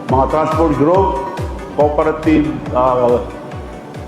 mga transport group, cooperative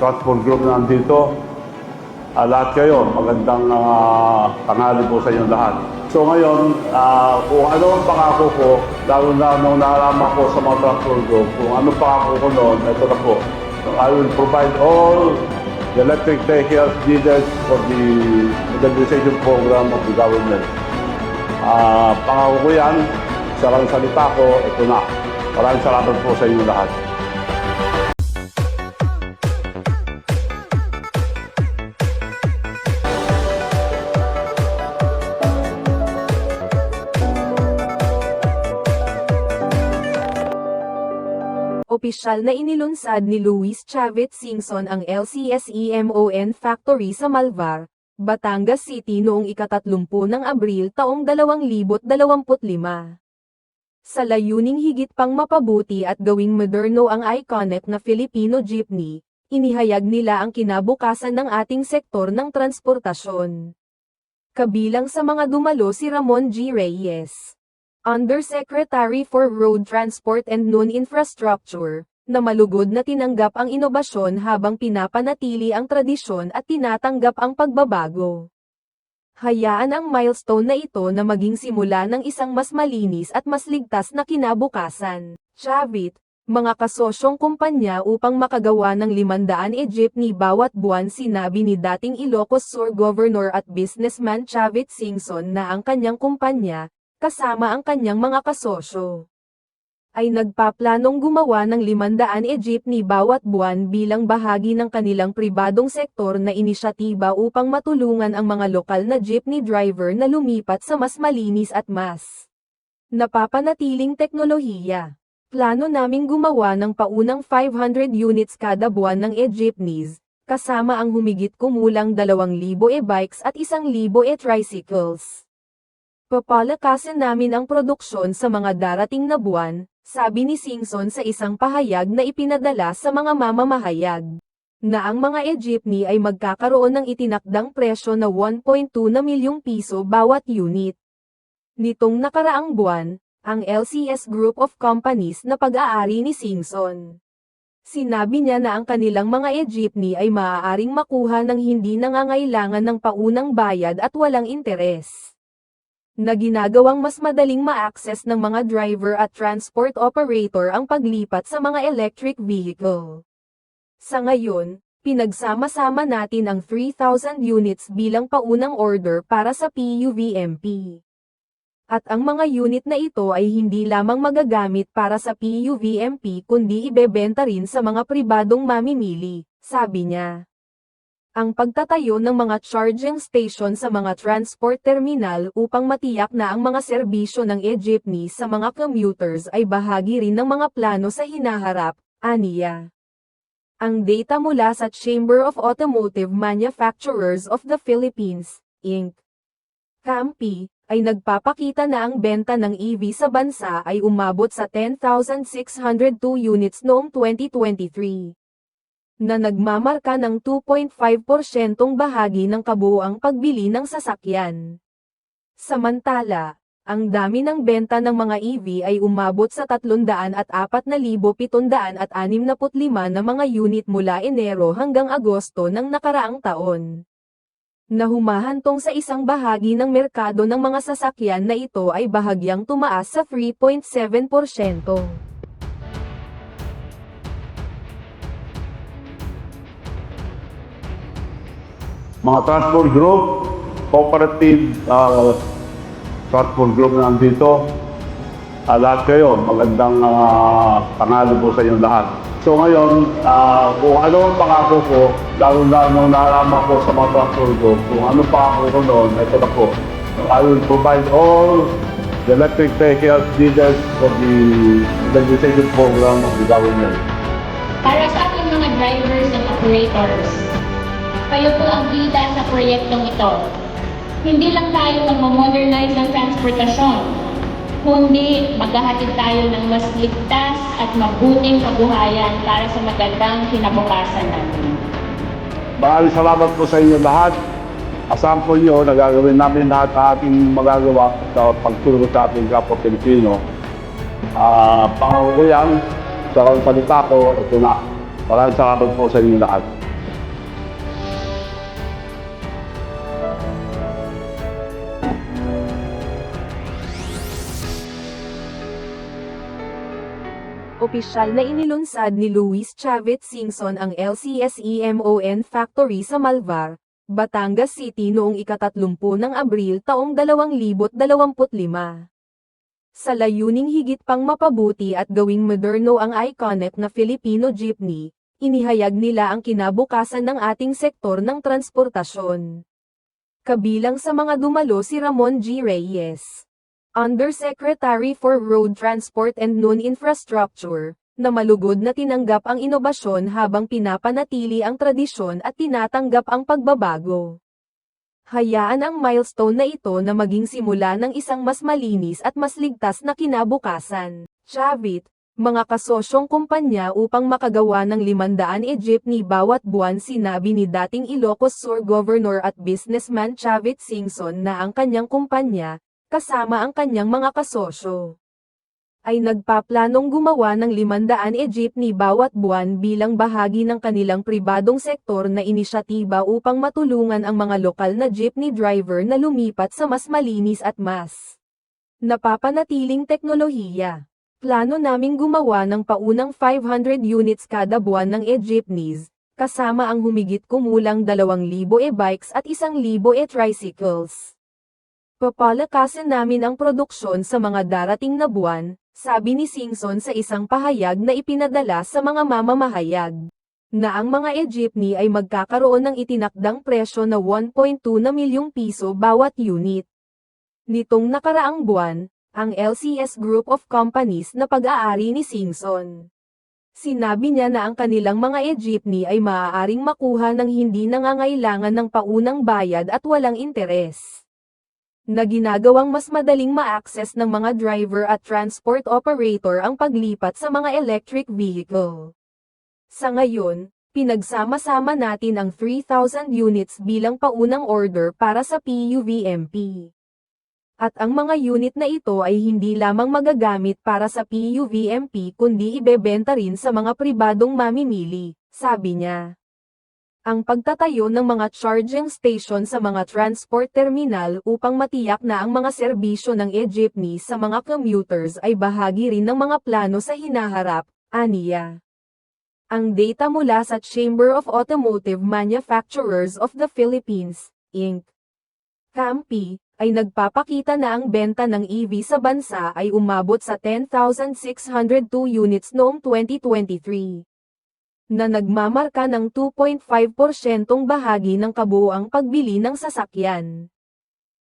transport group na nandito. Lahat kayo, magandang tanghali po sa inyong lahat. So ngayon, kung ano ang pangako ko, lalo na nung naalaman ko sa mga transport group, kung ano pangako ko noon, ito na po. I will provide all the electric vehicles needed for the modernization program of the government. Pangako ko yan, sarang salita ko, ito na. Maraming salamat po sa inyo lahat. Opisyal na inilunsad ni Luis Chavez Singson ang LCSEMON Factory sa Malvar, Batangas City noong ika-30 ng Abril taong 2025. Sa layuning higit pang mapabuti at gawing moderno ang iconic na Filipino jeepney, inihayag nila ang kinabukasan ng ating sektor ng transportasyon. Kabilang sa mga dumalo si Ramon G. Reyes, Undersecretary for Road Transport and Non-Infrastructure, na malugod na tinanggap ang inobasyon habang pinapanatili ang tradisyon at tinatanggap ang pagbabago. Hayaan ang milestone na ito na maging simula ng isang mas malinis at mas ligtas na kinabukasan. Chavit, mga kasosyong kumpanya upang makagawa ng 500 jeepney bawat buwan. Sinabi ni dating Ilocos Sur Governor at businessman Chavit Singson na ang kanyang kumpanya, kasama ang kanyang mga kasosyo, ay nagpaplanong gumawa ng 500 jeepney bawat buwan bilang bahagi ng kanilang pribadong sektor na inisyatiba upang matulungan ang mga lokal na jeepney driver na lumipat sa mas malinis at mas napapanatiling teknolohiya. Plano naming gumawa ng paunang 500 units kada buwan ng e-jeepneys, kasama ang humigit kumulang 2,000 e-bikes at 1,000 e-tricycles. Papalakasin namin ang produksyon sa mga darating na buwan, sabi ni Singson sa isang pahayag na ipinadala sa mga mamamahayag, na ang mga e-jeepney ay magkakaroon ng itinakdang presyo na 1.2 na milyong piso bawat unit. Nitong nakaraang buwan, ang LCS Group of Companies na pag-aari ni Singson, sinabi niya na ang kanilang mga e-jeepney ay maaaring makuha ng hindi nangangailangan ng paunang bayad at walang interes, na ginagawang mas madaling ma-access ng mga driver at transport operator ang paglipat sa mga electric vehicle. Sa ngayon, pinagsama-sama natin ang 3,000 units bilang paunang order para sa PUVMP. At ang mga unit na ito ay hindi lamang magagamit para sa PUVMP kundi ibebenta rin sa mga pribadong mamimili, sabi niya. Ang pagtatayo ng mga charging station sa mga transport terminal upang matiyak na ang mga serbisyo ng e-jeepney sa mga commuters ay bahagi rin ng mga plano sa hinaharap, aniya. Ang data mula sa Chamber of Automotive Manufacturers of the Philippines, Inc. (CAMPI), ay nagpapakita na ang benta ng EV sa bansa ay umabot sa 10,602 units noong 2023. Na nagmamarka ng 2.5% bahagi ng kabuuang pagbili ng sasakyan. Samantala, ang dami ng benta ng mga EV ay umabot sa 304,765 na mga unit mula Enero hanggang Agosto ng nakaraang taon. Na humahantong sa isang bahagi ng merkado ng mga sasakyan na ito ay bahagyang tumaas sa 3.7%. Mga transport group, cooperative transport group na nandito. Lahat kayo, magandang tanghali po sa inyong lahat. So ngayon, kung ano ang pangako ko, lalo na nung naalaman ko sa mga transport group, kung ano pangako ko noon, ito na po. I will provide all the electric vehicles needed for the modernization program of the government. Para sa ating mga drivers and operators, kayo po ang bida sa proyektong ito. Hindi lang tayo mag-modernize ng transportasyon, kundi maghahatid tayo ng mas ligtas at mabuting kabuhayan para sa magandang kinabukasan natin. Maraming salamat po sa inyo lahat. Asahan po nyo na gagawin namin lahat ang ating magagawa sa pagtulong sa ating kapwa Pilipino Pangako ko yan, sa pagsalita ko, ito na. Maraming salamat po sa inyo lahat. Opisyal na inilunsad ni Luis Chavez Singson ang LCSEMON Factory sa Malvar, Batangas City noong ika-30 ng Abril taong 2025. Sa layuning higit pang mapabuti at gawing moderno ang iconic na Filipino jeepney, inihayag nila ang kinabukasan ng ating sektor ng transportasyon. Kabilang sa mga dumalo si Ramon G. Reyes, Undersecretary for Road Transport and Non-Infrastructure, na malugod na tinanggap ang inobasyon habang pinapanatili ang tradisyon at tinatanggap ang pagbabago. Hayaan ang milestone na ito na maging simula ng isang mas malinis at mas ligtas na kinabukasan. Chavit, mga kasosyong kumpanya upang makagawa ng 500 jeepney bawat buwan. Sinabi ni dating Ilocos Sur Governor at businessman Chavit Singson na ang kanyang kumpanya, kasama ang kanyang mga kasosyo, ay nagpaplanong gumawa ng 500 jeepney bawat buwan bilang bahagi ng kanilang pribadong sektor na inisyatiba upang matulungan ang mga lokal na jeepney driver na lumipat sa mas malinis at mas napapanatiling teknolohiya. Plano naming gumawa ng paunang 500 units kada buwan ng e-jeepneys, kasama ang humigit kumulang 2,000 e-bikes at 1,000 e-tricycles. Papalakasin namin ang produksyon sa mga darating na buwan, sabi ni Singson sa isang pahayag na ipinadala sa mga mamamahayag, na ang mga e-jeepney ay magkakaroon ng itinakdang presyo na 1.2 na milyong piso bawat unit. Nitong nakaraang buwan, ang LCS Group of Companies na pag-aari ni Singson, sinabi niya na ang kanilang mga e-jeepney ay maaaring makuha ng hindi nangangailangan ng paunang bayad at walang interes, na ginagawang mas madaling ma-access ng mga driver at transport operator ang paglipat sa mga electric vehicle. Sa ngayon, pinagsama-sama natin ang 3,000 units bilang paunang order para sa PUVMP. At ang mga unit na ito ay hindi lamang magagamit para sa PUVMP kundi ibebenta rin sa mga pribadong mamimili, sabi niya. Ang pagtatayo ng mga charging station sa mga transport terminal upang matiyak na ang mga serbisyo ng e-jeepney sa mga commuters ay bahagi rin ng mga plano sa hinaharap, aniya. Ang data mula sa Chamber of Automotive Manufacturers of the Philippines, Inc. CAMPI, ay nagpapakita na ang benta ng EV sa bansa ay umabot sa 10,602 units noong 2023. Na nagmamarka ng 2.5% bahagi ng kabuuang pagbili ng sasakyan.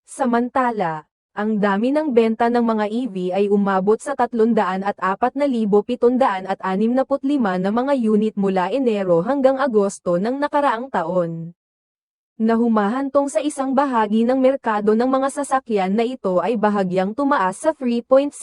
Samantala, ang dami ng benta ng mga EV ay umabot sa 304,765 na mga unit mula Enero hanggang Agosto ng nakaraang taon. Na humahantong sa isang bahagi ng merkado ng mga sasakyan na ito ay bahagyang tumaas sa 3.7%.